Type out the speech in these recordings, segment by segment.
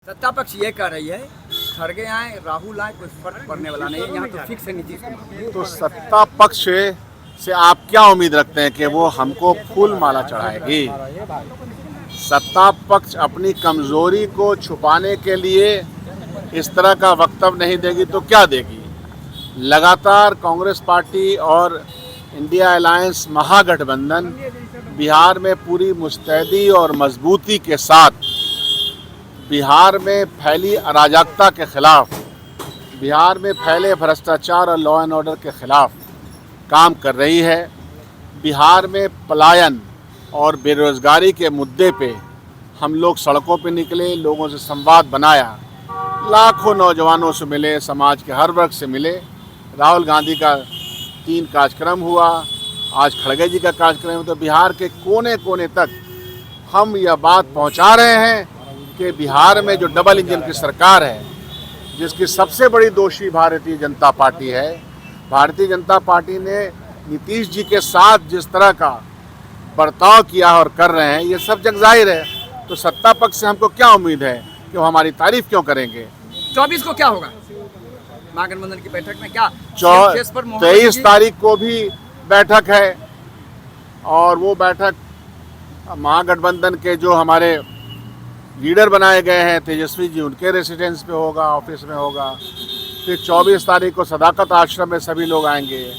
सत्ता पक्ष ये कह रही है खड़गे आए राहुल आए कुछ फर्क पड़ने वाला नहीं है, यहाँ तो फिक्स है नीतीश कुमार। तो सत्ता पक्ष से आप क्या उम्मीद रखते हैं कि वो हमको फूल माला चढ़ाएगी? सत्ता पक्ष अपनी कमजोरी को छुपाने के लिए इस तरह का वक्तव्य नहीं देगी तो क्या देगी? लगातार कांग्रेस पार्टी और इंडिया अलायंस महागठबंधन बिहार में पूरी मुस्तैदी और मजबूती के साथ बिहार में फैली अराजकता के खिलाफ, बिहार में फैले भ्रष्टाचार और लॉ एंड ऑर्डर के खिलाफ काम कर रही है। बिहार में पलायन और बेरोजगारी के मुद्दे पे हम लोग सड़कों पे निकले, लोगों से संवाद बनाया, लाखों नौजवानों से मिले, समाज के हर वर्ग से मिले। राहुल गांधी का 3 कार्यक्रम हुआ, आज खड़गे जी का कार्यक्रम। तो बिहार के कोने कोने तक हम यह बात पहुंचा रहे हैं कि बिहार में जो डबल इंजन की सरकार है, जिसकी सबसे बड़ी दोषी भारतीय जनता पार्टी है, भारतीय जनता पार्टी ने नीतीश जी के साथ जिस तरह का बर्ताव किया और कर रहे हैं, ये सब जग जाहिर है। तो सत्ता पक्ष से हमको क्या उम्मीद है कि वो हमारी तारीफ क्यों करेंगे? 24 को क्या होगा महागठबंधन की बैठक में? क्या 23 तारीख को भी बैठक है और वो बैठक महागठबंधन के जो हमारे लीडर बनाए गए हैं तेजस्वी जी, उनके रेसिडेंस पे होगा, ऑफिस में होगा। फिर 24 तारीख को सदाकत आश्रम में सभी लोग आएंगे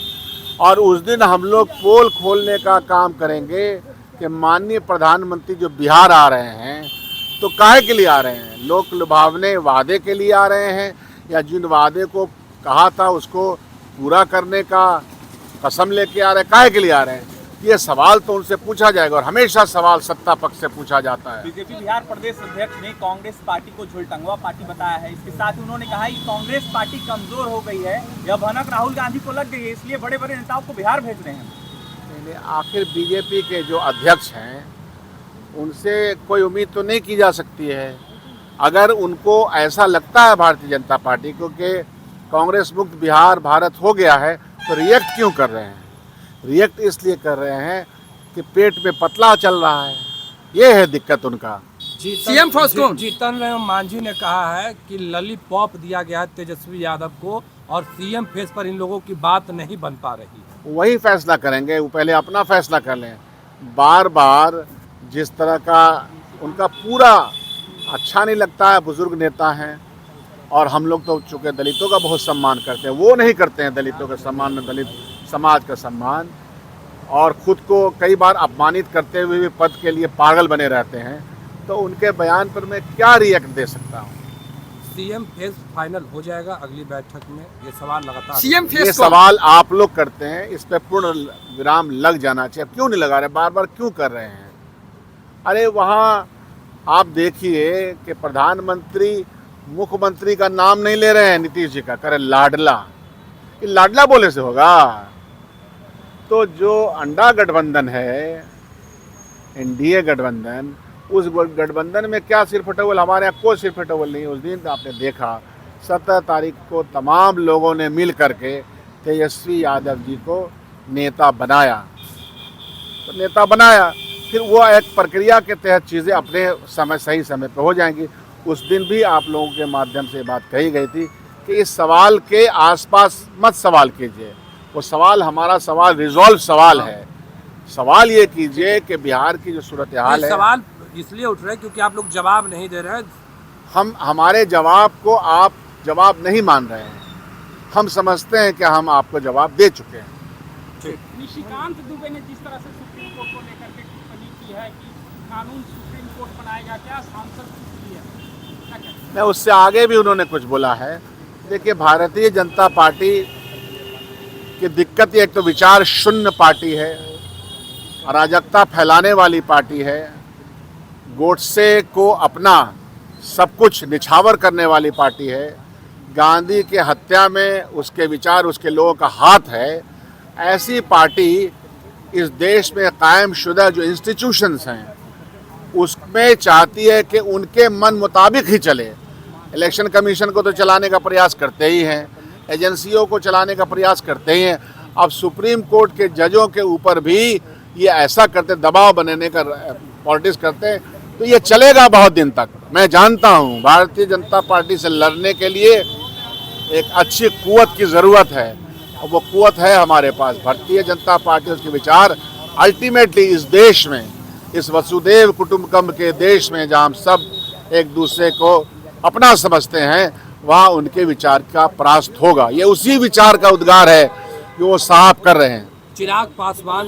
और उस दिन हम लोग पोल खोलने का काम करेंगे कि माननीय प्रधानमंत्री जो बिहार आ रहे हैं तो काहे के लिए आ रहे हैं? लोक लुभावने वादे के लिए आ रहे हैं या जिन वादे को कहा था उसको पूरा करने का कसम लेके आ रहे हैं? काहे के लिए आ रहे हैं? ये सवाल तो उनसे पूछा जाएगा और हमेशा सवाल सत्ता पक्ष से पूछा जाता है। बीजेपी बिहार प्रदेश अध्यक्ष ने कांग्रेस पार्टी को झोलटंगवा पार्टी बताया है। इसके साथ ही उन्होंने कहा कि कांग्रेस पार्टी कमजोर हो गई है, यह भनक राहुल गांधी को लग गई है, इसलिए बड़े बड़े नेताओं को बिहार भेज रहे हैं। आखिर बीजेपी के जो अध्यक्ष हैं उनसे कोई उम्मीद तो नहीं की जा सकती है। अगर उनको ऐसा लगता है भारतीय जनता पार्टी को कि कांग्रेस मुक्त बिहार भारत हो गया है तो रिएक्ट क्यों कर रहे हैं? रिएक्ट इसलिए कर रहे हैं कि पेट में पतला चल रहा है, ये है दिक्कत उनका। सीएम फर्स्ट कौन? जीतन राम मांझी ने कहा है कि लॉलीपॉप दिया गया है तेजस्वी यादव को और सीएम फेस पर इन लोगों की बात नहीं बन पा रही। वही फैसला करेंगे, वो पहले अपना फैसला कर लें। बार बार जिस तरह का उनका पूरा अच्छा नहीं लगता है। बुजुर्ग नेता हैं और हम लोग तो चूँकि दलितों का बहुत सम्मान करते हैं, वो नहीं करते हैं दलितों का सम्मान, दलित समाज का सम्मान, और ख़ुद को कई बार अपमानित करते हुए भी पद के लिए पागल बने रहते हैं। तो उनके बयान पर मैं क्या रिएक्ट दे सकता हूँ? सीएम फेस फाइनल हो जाएगा अगली बैठक में, ये सवाल लगातार सीएम फेस ये सवाल आप लोग करते हैं, इस पर पूर्ण विराम लग जाना चाहिए। क्यों नहीं लगा रहे? बार बार क्यों कर रहे हैं? अरे वहाँ आप देखिए कि प्रधानमंत्री मुख्यमंत्री का नाम नहीं ले रहे हैं, नीतीश जी का करे लाडला। ये लाडला बोले से होगा? तो जो अंडा गठबंधन है, एनडीए गठबंधन, उस गठबंधन में क्या सिरफटोल? हमारे यहाँ कोई सिरफटोल नहीं। उस दिन आपने देखा 17 तारीख को तमाम लोगों ने मिल करके तेजस्वी यादव जी को नेता बनाया। तो नेता बनाया, फिर वो एक प्रक्रिया के तहत चीज़ें अपने समय सही समय पर हो जाएंगी। उस दिन भी आप लोगों के माध्यम से बात कही गई थी कि इस सवाल के आसपास मत सवाल कीजिए। वो सवाल हमारा सवाल रिजॉल्व सवाल है। सवाल ये कीजिए कि बिहार की जो सूरत हाल है, सवाल इसलिए उठ रहे हैं क्योंकि आप लोग जवाब नहीं दे रहे हैं। हमारे जवाब को आप जवाब नहीं मान रहे हैं। हम समझते हैं कि हम आपको जवाब दे चुके हैं। निशिकांत दुबे ने जिस तरह से सुप्रीम कोर्ट को लेकर के टिप्पणी की है कि कानून सुप्रीम कोर्ट बनाएगा, क्या सांसद मैं उससे आगे भी उन्होंने कुछ बोला है। देखिए, भारतीय जनता पार्टी की दिक्कत एक तो विचार शून्य पार्टी है, अराजकता फैलाने वाली पार्टी है, गोडसे को अपना सब कुछ निछावर करने वाली पार्टी है, गांधी के हत्या में उसके विचार, उसके लोगों का हाथ है। ऐसी पार्टी इस देश में कायम शुदा जो इंस्टीट्यूशंस हैं उसमें चाहती है कि उनके मन मुताबिक ही चले। इलेक्शन कमीशन को तो चलाने का प्रयास करते ही हैं, एजेंसियों को चलाने का प्रयास करते ही हैं। अब सुप्रीम कोर्ट के जजों के ऊपर भी ये ऐसा करते, दबाव बनाने का पॉलिटिक्स करते हैं तो ये चलेगा बहुत दिन तक। मैं जानता हूँ भारतीय जनता पार्टी से लड़ने के लिए एक अच्छी कुव्वत की ज़रूरत है, और वो कुव्वत है हमारे पास। भारतीय जनता पार्टी, उसके विचार अल्टीमेटली इस देश में, इस वसुदेव कुटुंबकम के देश में जहाँ हम सब एक दूसरे को अपना समझते हैं, वहाँ उनके विचार का परास्त होगा। ये उसी विचार का उद्गार है कि वो साफ कर रहे हैं। चिराग पासवान